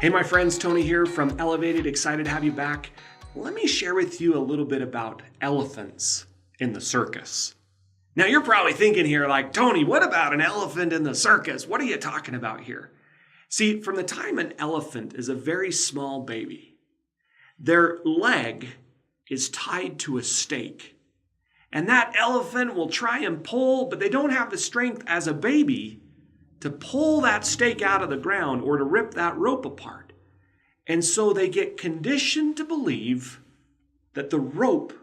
Hey, my friends, Tony here from Elevated. Excited to have you back. Let me share with you a little bit about elephants in the circus. Now, you're probably thinking here like, Tony, what about an elephant in the circus? What are you talking about here? See, from the time an elephant is a very small baby, their leg is tied to a stake. And that elephant will try and pull, but they don't have the strength as a baby to pull that stake out of the ground or to rip that rope apart. And so they get conditioned to believe that the rope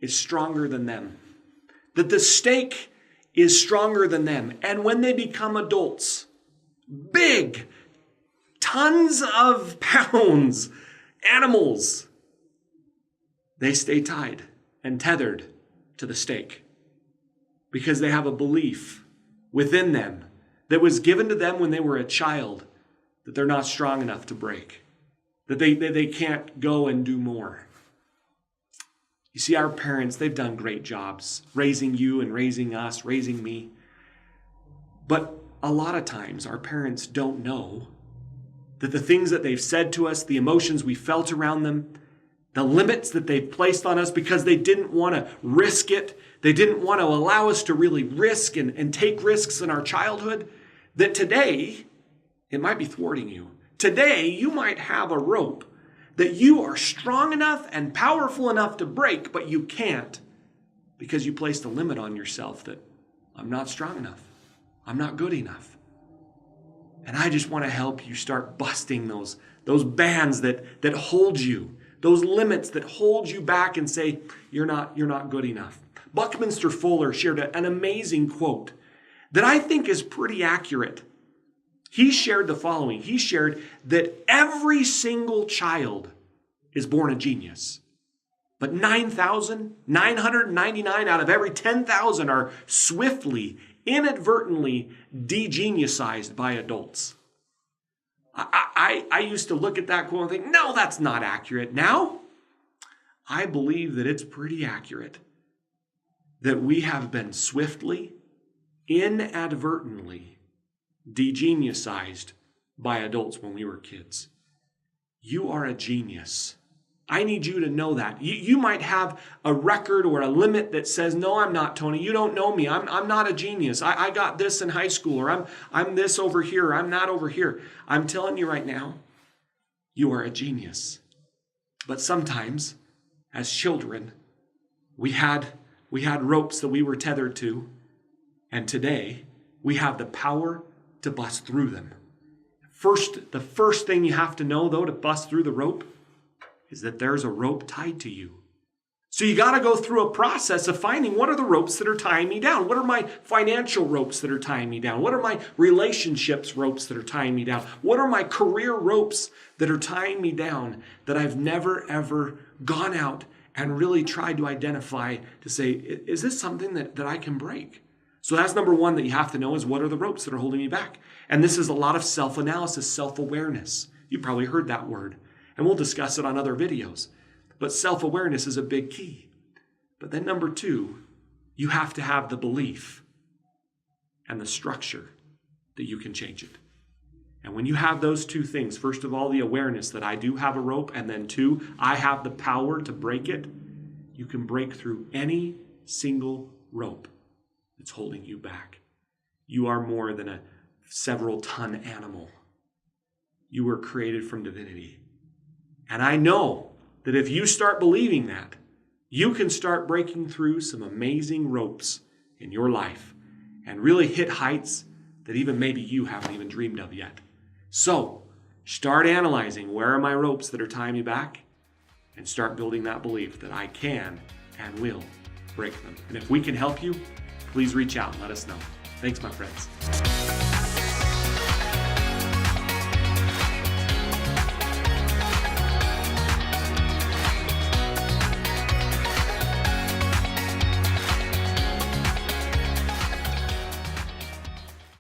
is stronger than them, that the stake is stronger than them. And when they become adults, big, tons of pounds, animals, they stay tied and tethered to the stake because they have a belief within them that was given to them when they were a child, that they're not strong enough to break, that they can't go and do more. You see, our parents, they've done great jobs raising you and raising us, raising me. But a lot of times our parents don't know that the things that they've said to us, the emotions we felt around them, the limits that they've placed on us because they didn't want to risk it, they didn't want to allow us to really risk and take risks in our childhood, that today, it might be thwarting you. Today, you might have a rope that you are strong enough and powerful enough to break, but you can't because you placed a limit on yourself that I'm not strong enough. I'm not good enough. And I just want to help you start busting those bands that hold you, those limits that hold you back and say, you're not good enough. Buckminster Fuller shared an amazing quote that I think is pretty accurate. He shared the following. He shared that every single child is born a genius, but 9,999 out of every 10,000 are swiftly, inadvertently de-geniusized by adults. I used to look at that quote and think, no, that's not accurate. Now, I believe that it's pretty accurate that we have been swiftly, inadvertently de-geniusized by adults when we were kids. You are a genius. I need you to know that. You might have a record or a limit that says, no, I'm not, Tony. You don't know me. I'm not a genius. I got this in high school, or I'm this over here. I'm not over here. I'm telling you right now, you are a genius. But sometimes, as children, we had ropes that we were tethered to, and today we have the power to bust through them. The first thing you have to know, though, to bust through the rope is that there's a rope tied to you. So you got to go through a process of finding what are the ropes that are tying me down? What are my financial ropes that are tying me down? What are my relationships ropes that are tying me down? What are my career ropes that are tying me down that I've never, ever gone out and really tried to identify to say, is this something that I can break? So that's number one that you have to know is what are the ropes that are holding me back? And this is a lot of self-analysis, self-awareness. You probably heard that word. And we'll discuss it on other videos. But self-awareness is a big key. But then number two, you have to have the belief and the structure that you can change it. And when you have those two things, first of all, the awareness that I do have a rope, and then two, I have the power to break it, you can break through any single rope that's holding you back. You are more than a several-ton animal. You were created from divinity. And I know that if you start believing that, you can start breaking through some amazing ropes in your life and really hit heights that even maybe you haven't even dreamed of yet. So, start analyzing where are my ropes that are tying me back, and start building that belief that I can and will break them. And if we can help you, please reach out and let us know. Thanks, my friends.